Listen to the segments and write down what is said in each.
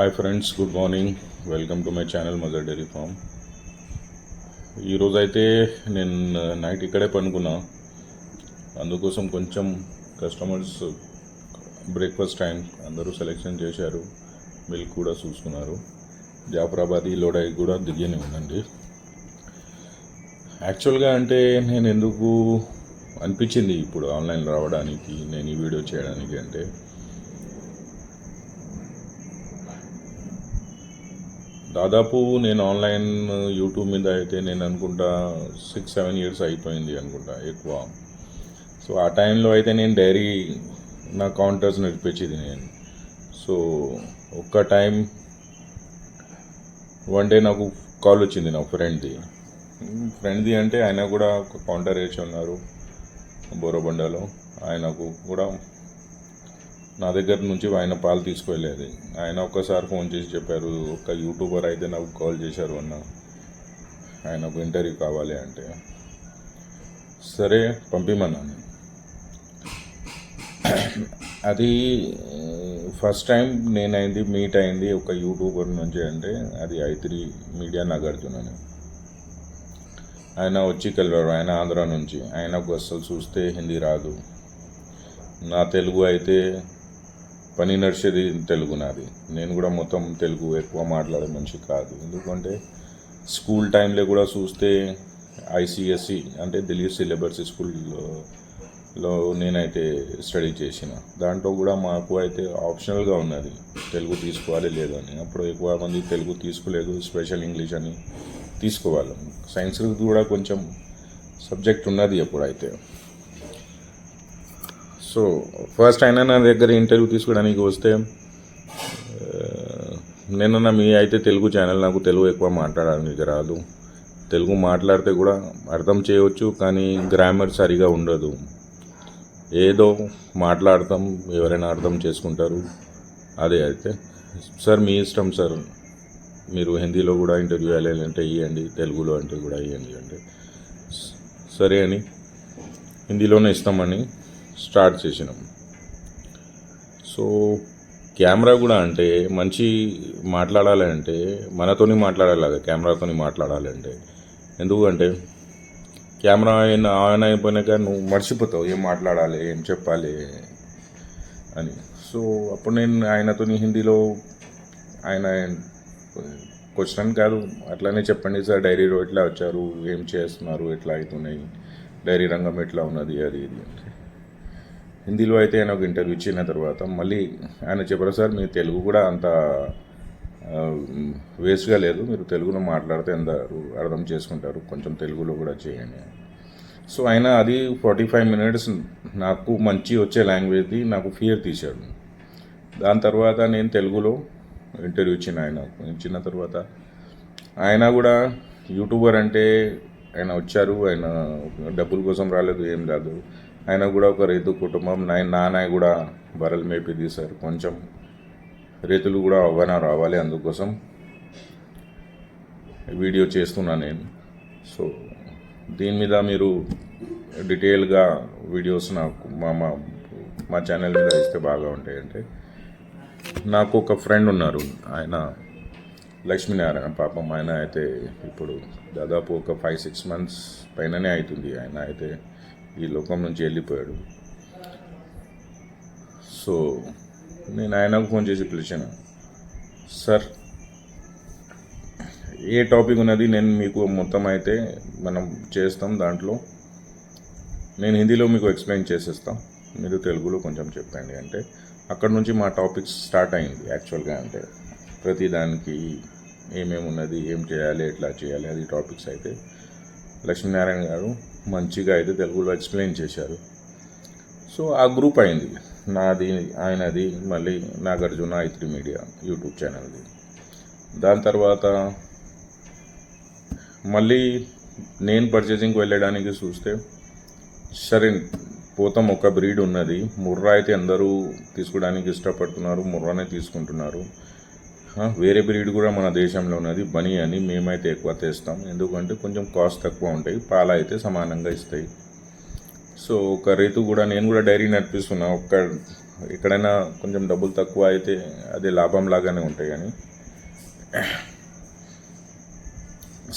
Hi friends, good morning. Welcome to my channel Mother Dairy farm. ఈరోజు అయితే నేను night ఇక్కడే పనుకున్నా. అందుకోసం కొంచెం కస్టమర్స్ బ్రేక్ఫాస్ట్ టైం అందరూ సెలెక్షన్ చేశారు, మిల్క్ కూడా చూసుకున్నారు. జాఫరాబాదీ లోడాయి కూడా దిగని ఉందండి. యాక్చువల్గా అంటే నేను ఎందుకు అనిపించింది ఇప్పుడు ఆన్లైన్ రావడానికి, నేను ఈ వీడియో చేయడానికి అంటే దాదాపు నేను ఆన్లైన్ యూట్యూబ్ మీద అయితే నేను అనుకుంటా 6-7 ఇయర్స్ అయిపోయింది అనుకుంటా ఎక్కువ. సో ఆ టైంలో అయితే నేను డైరీ నా కౌంటర్స్ నడిపించేది నేను. సో ఒక్క టైం వన్ డే నాకు కాల్ వచ్చింది నా ఫ్రెండ్ది అంటే ఆయన కూడా ఒక కౌంటర్ వేసి ఉన్నారు బోరబండలో. ఆయనకు కూడా నా దగ్గర నుంచి ఆయన పాలు తీసుకువెళ్ళేది. ఆయన ఒక్కసారి ఫోన్ చేసి చెప్పారు, ఒక యూట్యూబర్ అయితే నాకు కాల్ చేశారు అన్న, ఆయనకు ఇంటర్వ్యూ కావాలి అంటే సరే పంపిమన్నాను. అది ఫస్ట్ టైం నేనైంది మీట్ అయింది ఒక యూట్యూబర్ నుంచి అంటే అది i3 మీడియా నాగార్జున అని. ఆయన వచ్చి కలివారు, ఆయన ఆంధ్ర నుంచి. ఆయనకు అసలు చూస్తే హిందీ రాదు. నా తెలుగు అయితే పని నడిచేది తెలుగు నాది. నేను కూడా మొత్తం తెలుగు ఎక్కువ మాట్లాడే మనిషి కాదు. ఎందుకంటే స్కూల్ టైంలో కూడా చూస్తే ICSE అంటే ఢిల్లీ సిలబస్ స్కూల్లో నేనైతే స్టడీ చేసిన. దాంట్లో కూడా మాకు అయితే ఆప్షనల్గా ఉన్నది తెలుగు తీసుకోవాలి లేదని. అప్పుడు ఎక్కువ మంది తెలుగు తీసుకోలేదు, స్పెషల్ ఇంగ్లీష్ అని తీసుకోవాలి. సైన్స్ కూడా కొంచెం సబ్జెక్ట్ ఉన్నది ఎప్పుడైతే. సో ఫస్ట్ అయినా నా దగ్గర ఇంటర్వ్యూ తీసుకోవడానికి వస్తే నేనన్నా మీ అయితే తెలుగు ఛానల్, నాకు తెలుగు ఎక్కువ మాట్లాడడానికి రాదు. తెలుగు మాట్లాడితే కూడా అర్థం చేయవచ్చు, కానీ గ్రామర్ సరిగా ఉండదు. ఏదో మాట్లాడతాం, ఎవరైనా అర్థం చేసుకుంటారు. అదే అయితే సార్ మీ ఇష్టం సార్, మీరు హిందీలో కూడా ఇంటర్వ్యూ వెళ్ళాలంటే ఇవ్వండి, తెలుగులో అంటే కూడా ఇవ్వండి అంటే సరే అని హిందీలోనే ఇస్తామని స్టార్ట్ చేసినాం. సో కెమెరా కూడా అంటే మంచి మాట్లాడాలంటే మనతోని మాట్లాడాలి, కెమెరాతోని మాట్లాడాలంటే. ఎందుకంటే కెమెరా ఆన్ అయిపోయినాక నువ్వు మర్చిపోతావు ఏం మాట్లాడాలి, ఏం చెప్పాలి అని. సో అప్పుడు నేను ఆయనతోని హిందీలో, ఆయన క్వశ్చన్ కాదు అట్లానే చెప్పండి సార్, డైరీలో ఎట్లా వచ్చారు, ఏం చేస్తున్నారు, ఎట్లా అవుతున్నాయి, డైరీ రంగం ఎట్లా ఉన్నది అది ఇది అంటే హిందీలో అయితే ఆయన ఒక ఇంటర్వ్యూ ఇచ్చిన తర్వాత మళ్ళీ ఆయన చెప్పారు, సార్ మీ తెలుగు కూడా అంత వేస్ట్గా లేదు, మీరు తెలుగులో మాట్లాడితే అందరూ అర్థం చేసుకుంటారు, కొంచెం తెలుగులో కూడా చేయండి. సో ఆయన అది 45 మినిట్స్ నాకు మంచి వచ్చే లాంగ్వేజ్ది నాకు ఫియర్ తీశాడు. దాని తర్వాత నేను తెలుగులో ఇంటర్వ్యూ ఇచ్చిన తర్వాత ఆయన కూడా యూట్యూబర్ అంటే ఆయన వచ్చారు, ఆయన డబ్బుల కోసం రాలేదు, ఏం రాదు. ఆయన కూడా ఒక రైతు కుటుంబం. నాన్న కూడా బర్రెలు మేపి తీశారు. కొంచెం రైతులు కూడా అవగాహన రావాలి, అందుకోసం వీడియో చేస్తున్నా నేను. సో దీని మీద మీరు డీటెయిల్గా వీడియోస్ నాకు మా ఛానల్ మీద ఇస్తే బాగా ఉంటాయి. అంటే నాకు ఒక ఫ్రెండ్ ఉన్నారు, ఆయన లక్ష్మీనారాయణ. పాపం ఆయన అయితే ఇప్పుడు దాదాపు ఒక 5-6 మంత్స్ పైననే అవుతుంది ఆయన అయితే ఈ లోకం నుంచి వెళ్ళిపోయాడు. సో నేను ఆయనకు ఫోన్ చేసి పిలిచాను, సార్ ఏ టాపిక్ ఉన్నది నేను మీకు మొత్తం అయితే మనం చేస్తాం, దాంట్లో నేను హిందీలో మీకు ఎక్స్ప్లెయిన్ చేసేస్తాం, మీరు తెలుగులో కొంచెం చెప్పండి అంటే అక్కడ నుంచి మా టాపిక్స్ స్టార్ట్ అయింది. యాక్చువల్గా అంటే ప్రతిదానికి ఏమేమి ఉన్నది, ఏం చేయాలి, ఎట్లా చేయాలి, అది టాపిక్స్ అయితే లక్ష్మీనారాయణ గారు మంచిగా అయితే తెలుగులో ఎక్స్ప్లెయిన్ చేశారు. సో ఆ గ్రూప్ అయింది నాది, ఆయనది, మళ్ళీ నాగార్జున i3 మీడియా యూట్యూబ్ ఛానల్ది. దాని తర్వాత మళ్ళీ నేను పర్చేసింగ్కి వెళ్ళడానికి చూస్తే సరే పోతాం, ఒక బ్రీడ్ ఉన్నది ముర్రా అయితే అందరూ తీసుకోవడానికి ఇష్టపడుతున్నారు, ముర్రానే తీసుకుంటున్నారు. వేరే బ్రీడ్ కూడా మన దేశంలో ఉన్నది బనీ అని, మేమైతే ఎక్కువ తెస్తాం, ఎందుకంటే కొంచెం కాస్ట్ తక్కువ ఉంటాయి, పాలు అయితే సమానంగా ఇస్తాయి. సో ఒక రైతు కూడా, నేను కూడా డైరీ నడిపిస్తున్నా, ఒక్క ఎక్కడైనా కొంచెం డబ్బులు తక్కువ అయితే అది లాభం లాగానే ఉంటాయి కానీ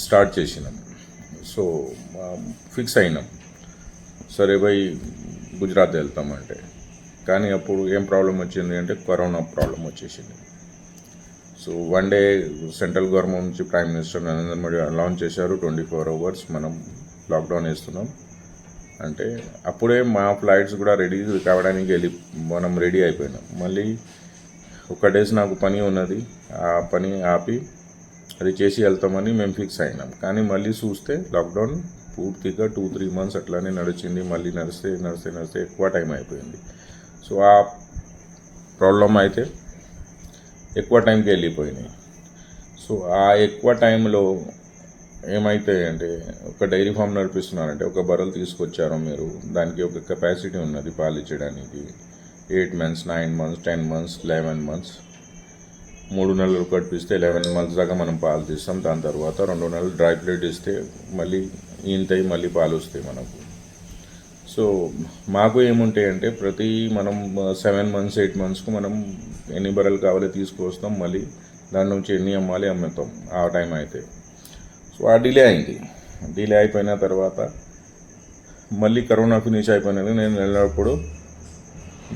స్టార్ట్ చేసినాం. సో ఫిక్స్ అయినాం, సరే భయ్ గుజరాత్ వెళ్తామంటే. కానీ అప్పుడు ఏం ప్రాబ్లం వచ్చింది అంటే కరోనా ప్రాబ్లం వచ్చేసింది. So one day central government నుంచి prime minister Narendra Modi launch చేశారు, 24 hours మనం లాక్డౌన్ వేస్తున్నాం అంటే అప్పుడే మా ఫ్లైట్స్ కూడా రెడీ కావడానికి మనం రెడీ అయిపోయినాం. మళ్ళీ ఒక డేస్ నాకు పని ఉన్నది, ఆ పని ఆపి అది చేసి వెళ్తామని మేము ఫిక్స్ అయినాం. కానీ మళ్ళీ చూస్తే లాక్డౌన్ పూర్తిగా 2-3 months అట్లానే నడిచింది. మళ్ళీ నడిస్తే ఎక్కువ టైం అయిపోయింది. సో ఆ ప్రాబ్లం అయితే ఎక్కువ టైంకి వెళ్ళిపోయినాయి. సో ఆ ఎక్కువ టైంలో ఏమైతాయంటే, ఒక డైరీ ఫామ్ నడిపిస్తున్నారంటే ఒక బర్రెలు తీసుకొచ్చారో మీరు, దానికి ఒక కెపాసిటీ ఉన్నది పాలు ఇచ్చడానికి. 8 months, 9 months, 10 months, 11 months, 3 నెలలు కట్టిస్తే 11 months దాకా మనం పాలు తీస్తాం. దాని తర్వాత 2 నెలలు డ్రై ప్లేట్ ఇస్తే మళ్ళీ ఈంతయి మళ్ళీ పాలు వస్తాయి మనకు. సో మాకు ఏముంటాయంటే ప్రతి మనం 7 months, 8 monthsకు మనం ఎన్ని బర్రెలు కావాలో తీసుకొస్తాం, మళ్ళీ దాని నుంచి ఎన్ని అమ్మాలి అమ్ముతాం ఆ టైం అయితే. సో ఆ డిలే అయింది. డిలే అయిపోయిన తర్వాత మళ్ళీ కరోనా ఫినిష్ అయిపోయినది. నేను వెళ్ళినప్పుడు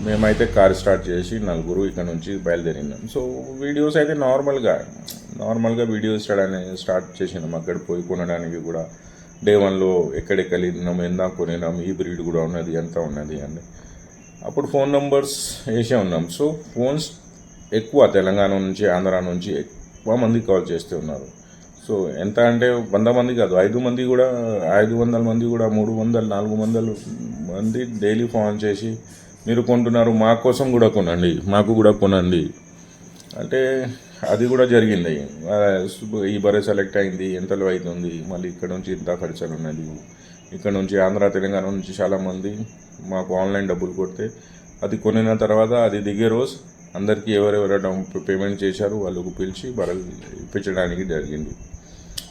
మేమైతే కార్ స్టార్ట్ చేసి 4 ఇక్కడ నుంచి బయలుదేరినాం. సో వీడియోస్ అయితే నార్మల్గా వీడియోస్ స్టార్ట్ చేసినాం. అక్కడ పోయి కొనడానికి కూడా డే 1లో ఎక్కడెక్కడ వెళ్ళినాం, ఎంత కొనినాం, ఈ బ్రీడ్ కూడా ఉన్నది, ఎంత ఉన్నది అని. అప్పుడు ఫోన్ నెంబర్స్ వేసే ఉన్నాం. సో ఫోన్స్ ఎక్కువ తెలంగాణ నుంచి, ఆంధ్ర నుంచి ఎక్కువ మంది కాల్ చేస్తూ ఉన్నారు. సో ఎంత అంటే 100 మంది కాదు, 500 మంది కూడా, 300, 400 మంది డైలీ ఫోన్ చేసి మీరు కొంటున్నారు, మా కోసం కూడా కొనండి, మాకు కూడా కొనండి అంటే అది కూడా జరిగింది. ఈ బర్రె సెలెక్ట్ అయింది, ఎంతలో అవుతుంది, మళ్ళీ ఇక్కడ నుంచి ఇంత ఖర్చులు ఉన్నది. ఇక్కడ నుంచి ఆంధ్ర, తెలంగాణ నుంచి చాలామంది మాకు ఆన్లైన్ డబ్బులు కొడితే అది కొనిన తర్వాత అది దిగే రోజు అందరికీ ఎవరెవరు పేమెంట్ చేశారు వాళ్ళకు పిలిచి బర్రెలు ఇప్పించడానికి జరిగింది.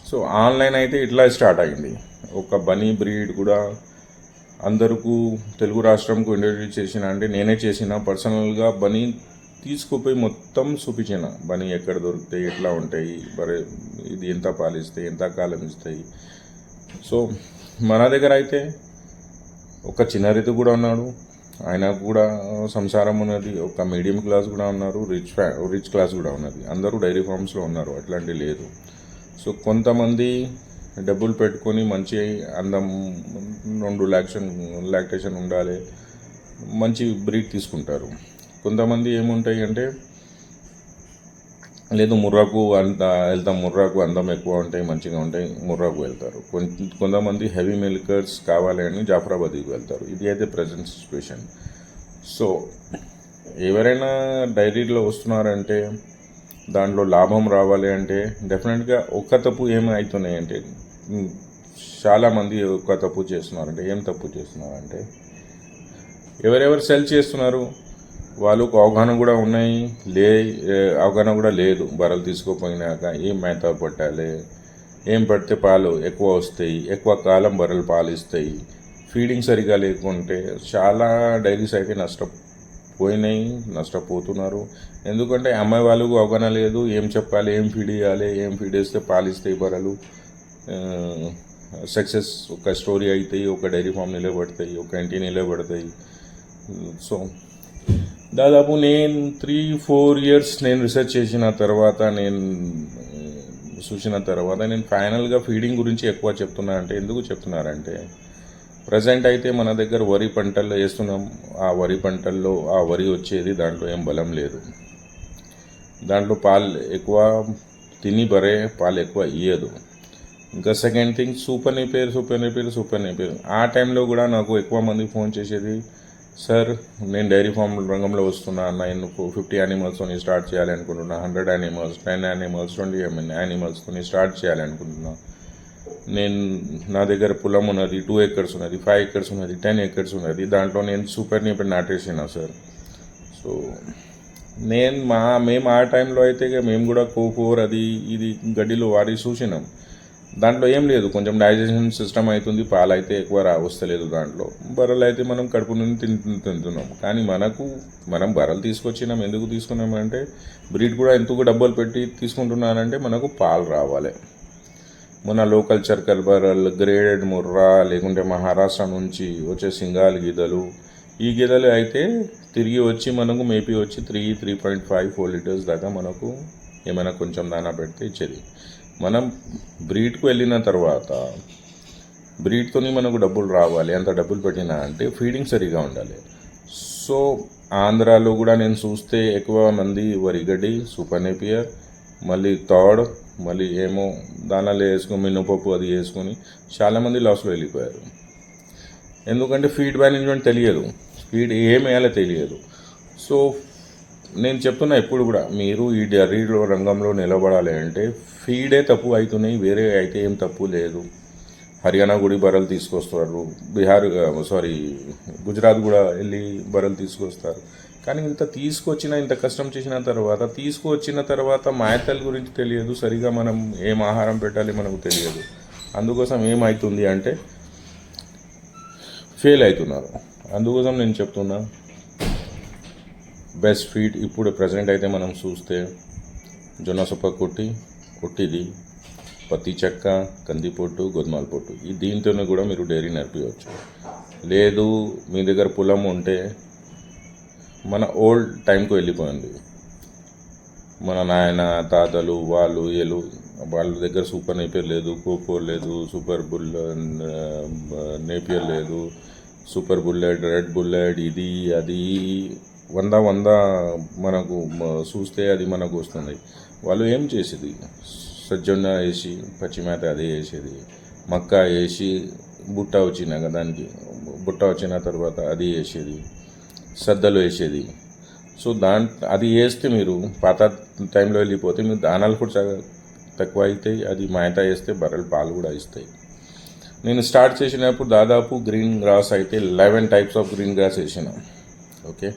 సో ఆన్లైన్ అయితే ఇట్లా స్టార్ట్ అయింది. ఒక బనీ బ్రీడ్ కూడా అందరికీ తెలుగు రాష్ట్రంకు ఇంట్రడ్యూస్ చేసిన అంటే నేనే చేసిన పర్సనల్గా. బనీ తీసుకుపోయి మొత్తం చూపించిన, బనీ ఎక్కడ దొరుకుతాయి, ఎట్లా ఉంటాయి, బరే ఇది ఎంత పాలిస్తాయి, ఎంత కాలం ఇస్తాయి. సో మన దగ్గర అయితే ఒక చిన్న రైతు కూడా ఉన్నాడు, ఆయనకు కూడా సంసారం ఉన్నది. ఒక మీడియం క్లాస్ కూడా ఉన్నారు, రిచ్ క్లాస్ కూడా ఉన్నది. అందరూ డైరీ ఫార్మ్స్లో ఉన్నారు, అట్లాంటి లేదు. సో కొంతమంది డబ్బులు పెట్టుకొని మంచి అందం 2 లాక్టేషన్ ఉండాలి, మంచి బ్రీడ్ తీసుకుంటారు. కొంతమంది ఏముంటాయి అంటే లేదు ముర్రాకు వెళ్తాం, ముర్రాకు అందం ఎక్కువ ఉంటాయి, మంచిగా ఉంటాయి, ముర్రాకు వెళ్తారు. కొంతమంది హెవీ మిల్కర్స్ కావాలి అని జాఫరాబాద్కి వెళ్తారు. ఇది అయితే ప్రజెంట్ సిచ్యువేషన్. సో ఎవరైనా డైరీలో వస్తున్నారంటే దాంట్లో లాభం రావాలి అంటే డెఫినెట్గా ఒక్క తప్పు ఏమవుతున్నాయి అంటే, చాలామంది ఒక్క తప్పు చేస్తున్నారంటే, ఏం తప్పు చేస్తున్నారంటే ఎవరెవరు సెల్ చేస్తున్నారు వాళ్ళకు అవగాహన కూడా ఉన్నాయి, అవగాహన కూడా లేదు. బర్రెలు తీసుకోపోయినాక ఏం మేత పట్టాలి, ఏం పడితే పాలు ఎక్కువ వస్తాయి, ఎక్కువ కాలం బర్రెలు పాలు ఇస్తాయి. ఫీడింగ్ సరిగా లేకుంటే చాలా డైరీస్ అయితే నష్టపోతున్నారు. ఎందుకంటే అమ్మాయి వాళ్ళకు అవగాహన లేదు, ఏం చెప్పాలి, ఏం ఫీడ్ ఇవ్వాలి, ఏం ఫీడ్ వేస్తే పాలు ఇస్తాయి బర్రెలు, సక్సెస్ ఒక స్టోరీ అవుతాయి, ఒక డైరీ ఫామ్ నిలబడతాయి, ఒక ఇంటి నిలబడతాయి. సో దాదాపు నేను 3-4 years నేను రీసెర్చ్ చేసిన తర్వాత, నేను చూసిన తర్వాత నేను ఫైనల్గా ఫీడింగ్ గురించి ఎక్కువ చెప్తున్నా. అంటే ఎందుకు చెప్తున్నారంటే ప్రజెంట్ అయితే మన దగ్గర వరి పంటల్లో వేస్తున్నాం. ఆ వరి పంటల్లో ఆ వరి వచ్చేది దాంట్లో ఏం బలం లేదు, దాంట్లో పాలు ఎక్కువ తిని బరే పాలు ఎక్కువ ఇయ్యదు. ఇంకా సెకండ్ థింగ్ సూపర్ నేపేరు. ఆ టైంలో కూడా నాకు ఎక్కువ మంది ఫోన్ చేసేది, సార్ నేను డైరీ ఫామ్ రంగంలో వస్తున్నా, నేను 50 animalస్తో స్టార్ట్ చేయాలి అనుకుంటున్నా, 100 animals, 10 animals, 20 animalస్తో స్టార్ట్ చేయాలి అనుకుంటున్నా. నా దగ్గర పొలం ఉన్నది, 2 acres ఉన్నది, 5 acres ఉన్నది, 10 acres ఉన్నది, దాంట్లో నేను సూపర్ నేపేరు నాటేసిన సార్. సో మేము ఆ టైంలో అయితే మేము కూడా కోకోర్ అది ఇది గడ్డిలో వారి చూసినాం. దాంట్లో ఏం లేదు, కొంచెం డైజెషన్ సిస్టమ్ అవుతుంది, పాలు అయితే ఎక్కువ వస్తలేదు దాంట్లో. బర్రెలు అయితే మనం కడుపు నుండి తింటున్నాం. కానీ మనం బర్రెలు తీసుకొచ్చినాం, ఎందుకు తీసుకున్నామంటే బ్రీడ్ కూడా ఎందుకు డబ్బులు పెట్టి తీసుకుంటున్నానంటే మనకు పాలు రావాలి. మన లోకల్ చర్కల్ బర్రెలు, గ్రేడెడ్ ముర్రా, లేకుంటే మహారాష్ట్ర నుంచి వచ్చే సింగాల్ గీదలు, ఈ గీదలు అయితే తిరిగి వచ్చి మనకు మేపీ వచ్చి 3.5-4 లీటర్స్ దాకా మనకు ఏమైనా కొంచెం దానా పెడితే ఇచ్చేది. మనం బ్రీడ్కు వెళ్ళిన తర్వాత బ్రీడ్తోని మనకు డబ్బులు రావాలి. అంత డబ్బులు పెట్టినా అంటే ఫీడింగ్ సరిగా ఉండాలి. సో ఆంధ్రాలో కూడా నేను చూస్తే ఎక్కువ మంది వరిగడ్డి, సూపర్ నేపియర్, మళ్ళీ థర్డ్, మళ్ళీ ఏమో దానాలు వేసుకొని మినపప్పు అది వేసుకొని చాలామంది లాస్లో వెళ్ళిపోయారు. ఎందుకంటే ఫీడ్ మేనేజ్మెంట్ తెలియదు, ఫీడ్ ఏం వేయాలో తెలియదు. సో నేను చెప్తున్నా ఎప్పుడు కూడా, మీరు ఈ డైరీ రంగంలో నిలబడాలి అంటే ఫీడే తప్పు అవుతున్నాయి, వేరే అయితే ఏం తప్పు లేదు. హర్యానా కూడా బర్రెలు తీసుకొస్తారు, గుజరాత్ కూడా వెళ్ళి బర్రెలు తీసుకొస్తారు. కానీ ఇంత కష్టం చేసిన తర్వాత తీసుకువచ్చిన తర్వాత మేతల గురించి తెలియదు, సరిగా మనం ఏం ఆహారం పెట్టాలి మనకు తెలియదు. అందుకోసం ఏమవుతుంది అంటే ఫెయిల్ అవుతున్నారు. అందుకోసం నేను చెప్తున్నా, బెస్ట్ ఫీడ్ ఇప్పుడు ప్రజెంట్ అయితే మనం చూస్తే జొన్న సొప్ప కొట్టిది, పత్తి చెక్క, కందిపొట్టు, గోధుమల పొట్టు, ఈ దీంతోనే కూడా మీరు డైరీ నడిపించవచ్చు. లేదు మీ దగ్గర పొలం ఉంటే, మన ఓల్డ్ టైంకు వెళ్ళిపోయింది. మన నాయన తాతలు వాళ్ళ దగ్గర సూపర్ నేపియర్ లేదు, కోకోర్ లేదు, సూపర్ నేపియర్ లేదు, సూపర్ బుల్లెట్, రెడ్ బుల్లెట్, ఇది అది 100 మనకు చూస్తే అది మనకు వస్తుంది. వాళ్ళు ఏం చేసేది, సజ్జొన్న వేసి పచ్చిమేత అదే వేసేది, మక్క వేసి బుట్ట వచ్చిన తర్వాత అది వేసేది, సద్దలు వేసేది. సో అది వేస్తే మీరు పాత టైంలో వెళ్ళిపోతే మీరు దానాలు కూడా తక్కువ అవుతాయి. అది మేత వేస్తే బర్రెలు పాలు కూడా ఇస్తాయి. నేను స్టార్ట్ చేసినప్పుడు దాదాపు గ్రీన్ గ్రాస్ అయితే 11 టైప్స్ ఆఫ్ గ్రీన్ గ్రాస్ వేసిన. ఓకే,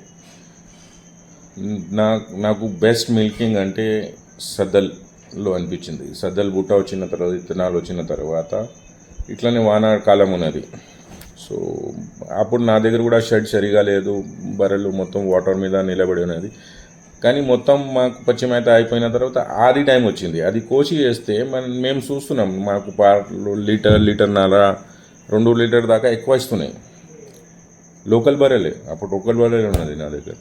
నాకు బెస్ట్ మిల్కింగ్ అంటే సద్దల్లో అనిపించింది. సద్దలు బుట్ట వచ్చిన తర్వాత, విత్తనాలు వచ్చిన తర్వాత ఇట్లనే వానాకాలం ఉన్నది. సో అప్పుడు నా దగ్గర కూడా షెడ్ సరిగా లేదు, బర్రెలు మొత్తం వాటర్ మీద నిలబడి ఉన్నది. కానీ మొత్తం మాకు పచ్చి మేత అయిపోయిన తర్వాత ఆది టైం వచ్చింది, అది కోసి వేస్తే మేము చూస్తున్నాం మాకు లీటర్న్నర 2 లీటర్ దాకా ఎక్కువ ఇస్తున్నాయి. లోకల్ బర్రెలే, అప్పుడు లోకల్ బర్రెలే ఉన్నది నా దగ్గర.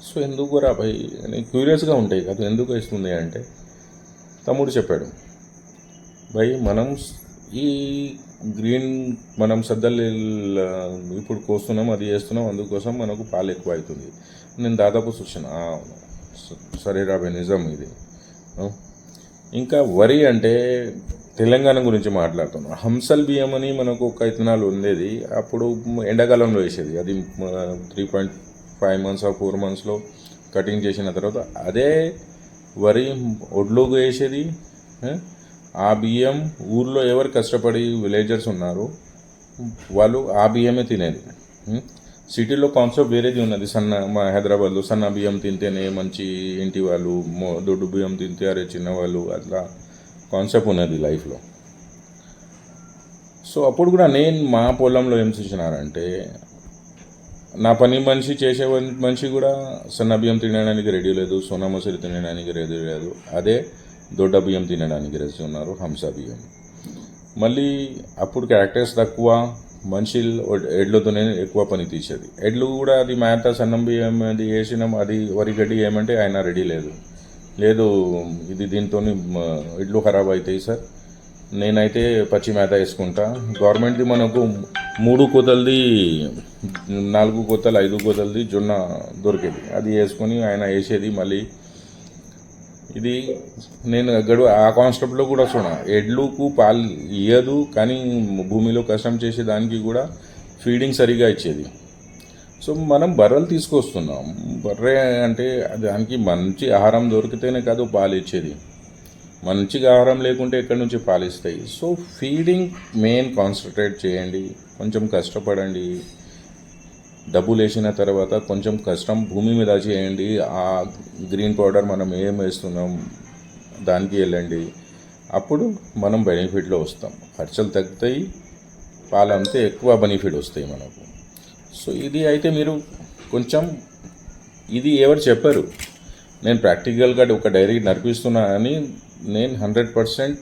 సో ఎందుకు రా భయ్ అని క్యూరియస్గా ఉంటాయి కదా, ఎందుకు ఇస్తుంది అంటే తమ్ముడు చెప్పాడు, భయ్ మనం ఈ మనం సద్దలు ఇప్పుడు కోస్తున్నాం, అది వేస్తున్నాం, అందుకోసం మనకు పాలు ఎక్కువ అవుతుంది. నేను దాదాపు చూసాను, సరే రాబోయే నిజం ఇది. ఇంకా వరి అంటే తెలంగాణ గురించి మాట్లాడుతున్నాం. హంసల్ బియ్యం అని మనకు ఒక విత్తనాలు ఉండేది, అప్పుడు ఎండాకాలంలో వేసేది. అది 3.5 months 4 monthsలో కటింగ్ చేసిన తర్వాత అదే వరి ఒడ్లోకి వేసేది. ఆ బియ్యం ఊర్లో ఎవరు కష్టపడి విలేజర్స్ ఉన్నారు వాళ్ళు ఆ బియ్యమే తినేది. సిటీలో కాన్సెప్ట్ వేరేది ఉన్నది. మా హైదరాబాద్లో సన్న బియ్యం తింటేనే మంచి, ఇంటి వాళ్ళు దొడ్డు బియ్యం తింటే అరే చిన్నవాళ్ళు, అట్లా కాన్సెప్ట్ ఉన్నది లైఫ్లో. సో అప్పుడు కూడా నేను మా పొలంలో ఏం చూసినారంటే, నా పని మనిషి చేసే మనిషి కూడా సన్న బియ్యం తినడానికి రెడీ లేదు, సోనా మసూరి తినడానికి రెడీ లేదు, అదే దొడ్డ బియ్యం తినడానికి రెడీ ఉన్నారు, హంస బియ్యం. మళ్ళీ అప్పుడు క్యారెక్టర్స్ తక్కువ, మనుషులు ఎడ్లతోనే ఎక్కువ పని తీసేది. ఎడ్లు కూడా అది మేత సన్నం బియ్యం అది వేసినాం, అది వరిగడ్డి ఏమంటే ఆయన రెడీ లేదు ఇది దీంతో ఎడ్లు ఖరాబ్ అవుతాయి సార్, నేనైతే పచ్చి మేత వేసుకుంటా. గవర్నమెంట్ది మనకు 3 కోతలది 4 కోతలు 5 కోతలది జొన్న దొరికేది, అది వేసుకొని ఆయన వేసేది. మళ్ళీ ఇది నేను ఆ కాన్సెప్ట్లో కూడా ఎడ్లుకు పాలు ఇయ్యదు, కానీ భూమిలో కష్టం చేసే దానికి కూడా ఫీడింగ్ సరిగా ఇచ్చేది. సో మనం బర్రెలు తీసుకొస్తున్నాం, బర్రె అంటే దానికి మంచి ఆహారం దొరికితేనే కాదు పాలు ఇచ్చేది. మంచిగా ఆహారం లేకుంటే ఎక్కడి నుంచి పాలు ఇస్తాయి? సో ఫీడింగ్ మెయిన్ కాన్సన్ట్రేట్ చేయండి, కొంచెం కష్టపడండి. డబ్బులు వేసిన తర్వాత కొంచెం కష్టం భూమి మీద చేయండి. ఆ గ్రీన్ పౌడర్ మనం ఏం వేస్తున్నాం దానికి వెళ్ళండి. అప్పుడు మనం బెనిఫిట్లో వస్తాం. ఖర్చులు తగ్గుతాయి, పాలు అమ్మితే ఎక్కువ బెనిఫిట్ వస్తాయి మనకు. సో ఇది అయితే మీరు కొంచెం, ఇది ఎవరు చెప్పరు, నేను ప్రాక్టికల్గా ఒక డైరీ నడిపిస్తున్నా అని నేను 100%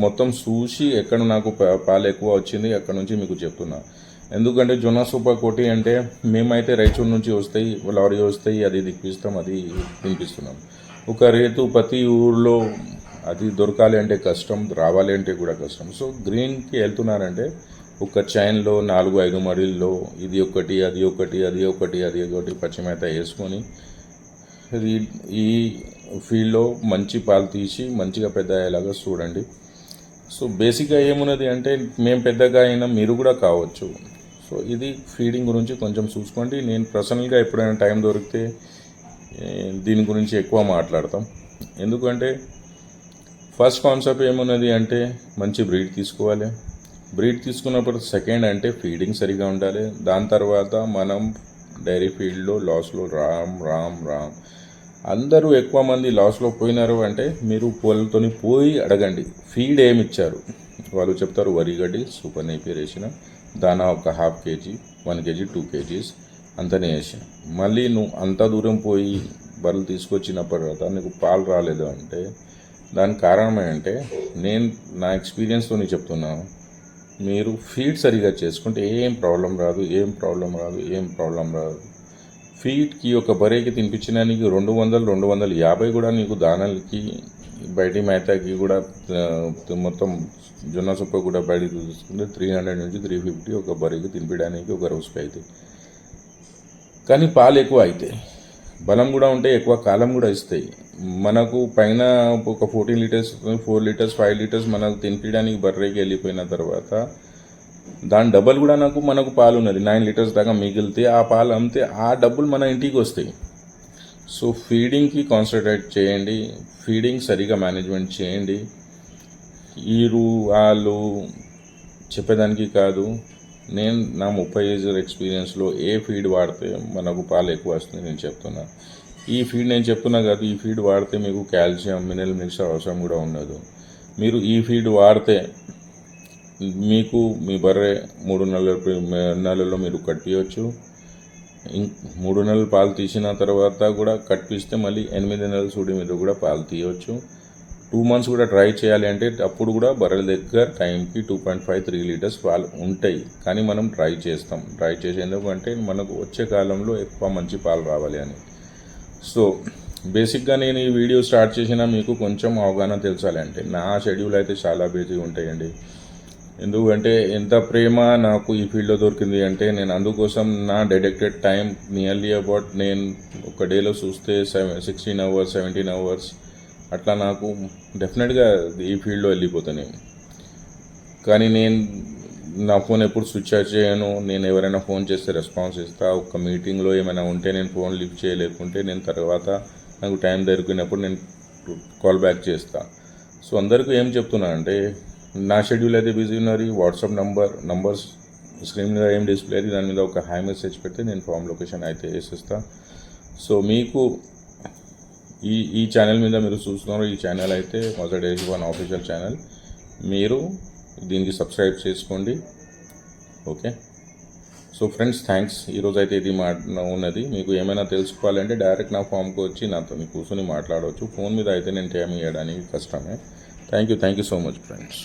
మొత్తం చూసి ఎక్కడ నాకు పాలు ఎక్కువ వచ్చింది అక్కడ నుంచి మీకు చెప్తున్నా. ఎందుకంటే జొన్న సూపర్ కోటి అంటే మేమైతే రైచూరు నుంచి వస్తాయి, లారీ వస్తాయి, అది తిప్పిస్తాం, అది తినిపిస్తున్నాం. ఒక రైతు ప్రతి ఊర్లో అది దొరకాలి అంటే కష్టం, రావాలి అంటే కూడా కష్టం. సో గ్రీన్కి వెళ్తున్నారంటే ఒక చైన్లో 4-5 మడిల్లో ఇది ఒకటి అది ఒకటి అది ఒకటి అది ఒకటి పచ్చిమేత వేసుకొని ఈ ఫీల్డ్లో మంచి పాలు తీసి మంచిగా పెద్ద అయ్యేలాగా చూడండి. సో బేసిక్గా ఏమున్నది అంటే మేము పెద్దగా అయినా మీరు కూడా కావచ్చు. సో ఇది ఫీడింగ్ గురించి కొంచెం చూసుకోండి. నేను పర్సనల్గా ఎప్పుడైనా టైం దొరికితే దీని గురించి ఎక్కువ మాట్లాడతాం. ఎందుకంటే ఫస్ట్ కాన్సెప్ట్ ఏమున్నది అంటే మంచి బ్రీడ్ తీసుకోవాలి. బ్రీడ్ తీసుకున్నప్పుడు సెకండ్ అంటే ఫీడింగ్ సరిగా ఉండాలి. దాని తర్వాత మనం డైరీ ఫీల్డ్లో లాస్లో రామ్ అందరూ ఎక్కువ మంది లాస్లో పోయినారు అంటే మీరు వాళ్ళతో పోయి అడగండి ఫీడ్ ఏమి ఇచ్చారు. వాళ్ళు చెప్తారు వరి గడ్డి సూపర్ నేపియర్ వేసిన, దానా ఒక 1/2 kg 1 kg 2 kgs అంతనే వేసిన. మళ్ళీ నువ్వు అంత దూరం పోయి బర్రెలు తీసుకొచ్చిన తర్వాత నీకు పాలు రాలేదు అంటే దానికి కారణం ఏంటంటే నేను నా ఎక్స్పీరియన్స్తో చెప్తున్నాను. మీరు ఫీడ్ సరిగా చేసుకుంటే ఏం ప్రాబ్లం రాదు. ఫీడ్కి ఒక బర్రెకి తినిపించిన నీకు 200-250 కూడా నీకు దానాలకి బయటి మేతకి కూడా మొత్తం జొన్న సొప్ప కూడా బయటికి తీసుకుంటే 300-350 ఒక బర్రెకి తినిపించడానికి ఒక రోజుకి అవుతాయి. కానీ పాలు ఎక్కువ అవుతాయి, బలం కూడా ఉంటే ఎక్కువ కాలం కూడా ఇస్తాయి. మనకు పైన ఒక 14 లీటర్స్ 4 లీటర్స్ 5 లీటర్స్ మనకు తినిపించడానికి బర్రెకి వెళ్ళిపోయిన తర్వాత దాని డబ్బులు కూడా మనకు పాలు ఉన్నది 9 లీటర్స్ దాకా మిగిలితే ఆ పాలు అమ్మితే ఆ డబ్బులు మన ఇంటికి వస్తాయి. సో ఫీడింగ్కి కాన్సన్ట్రేట్ చేయండి, ఫీడింగ్ సరిగా మేనేజ్మెంట్ చేయండి. వాళ్ళు చెప్పేదానికి కాదు, నేను నా 30 years ఎక్స్పీరియన్స్లో ఏ ఫీడ్ వాడితే మనకు పాలు ఎక్కువ వస్తుంది నేను చెప్తున్నా. ఈ ఫీడ్ నేను చెప్తున్నా కాదు, ఈ ఫీడ్ వాడితే మీకు కాల్షియం మినరల్ మిక్సర్ అవసరం కూడా ఉండదు. మీరు ఈ ఫీడ్ వాడితే మీకు మీ బర్రె 3 నెలల్లో మీరు కట్టియచ్చు. 3 నెలలు పాలు తీసిన తర్వాత కూడా కట్టిస్తే మళ్ళీ 8 నెలల సూడి మీద కూడా పాలు తీయవచ్చు. 2 months కూడా ట్రై చేయాలి అంటే అప్పుడు కూడా బర్రెల దగ్గర టైంకి 2.5-3 లీటర్స్ పాలు ఉంటాయి. కానీ మనం ట్రై చేసేందుకు అంటే మనకు వచ్చే కాలంలో ఎక్కువ మంచి పాలు రావాలి అని. సో బేసిక్గా నేను ఈ వీడియో స్టార్ట్ చేసినా మీకు కొంచెం అవగాహన తెలుసాలంటే నా షెడ్యూల్ అయితే చాలా బిజీగా ఉంటాయండి. ఎందుకంటే ఎంత ప్రేమ నాకు ఈ ఫీల్డ్లో దొరికింది అంటే నేను అందుకోసం నా డెడికేటెడ్ టైం నియర్లీ అబౌట్ నేను ఒక డేలో చూస్తే 16 hours 17 hours అట్లా నాకు డెఫినెట్గా ఈ ఫీల్డ్లో వెళ్ళిపోతాను. కానీ నేను నా ఫోన్ ఎప్పుడు స్విచ్ ఆఫ్ చేయను. నేను ఎవరైనా ఫోన్ చేస్తే రెస్పాన్స్ ఇస్తా. ఒక మీటింగ్లో ఏమైనా ఉంటే నేను ఫోన్ లిఫ్ట్ చేయలేకుంటే నేను తర్వాత నాకు టైం దొరికినప్పుడు నేను కాల్ బ్యాక్ చేస్తా. సో అందరికీ ఏం చెప్తున్నా అంటే నా షెడ్యూల్ అయితే బిజీ ఉన్నది. వాట్సాప్ నంబర్స్ స్క్రీన్ మీద ఏం డిస్ప్లే అయితే దాని మీద ఒక హాయ్ మెసేజ్ పెడితే నేను ఫామ్ లొకేషన్ అయితే వేసేస్తా. సో మీకు ఈ ఛానల్ మీద మీరు చూస్తున్నారు, ఈ ఛానల్ అయితే మొదటి H1 ఆఫీషియల్ ఛానల్. మీరు దీనికి సబ్స్క్రైబ్ చేసుకోండి. ఓకే. So friends thanks. ఈరోజు అయితే ఇది ఉన్నది. మీకు ఏమైనా తెలుసుకోవాలంటే డైరెక్ట్ నా ఫామ్కి వచ్చి నాతో కూర్చొని మాట్లాడవచ్చు. ఫోన్ మీద అయితే నేను టైం ఇవ్వడానికి కష్టమే. Thank you so much friends.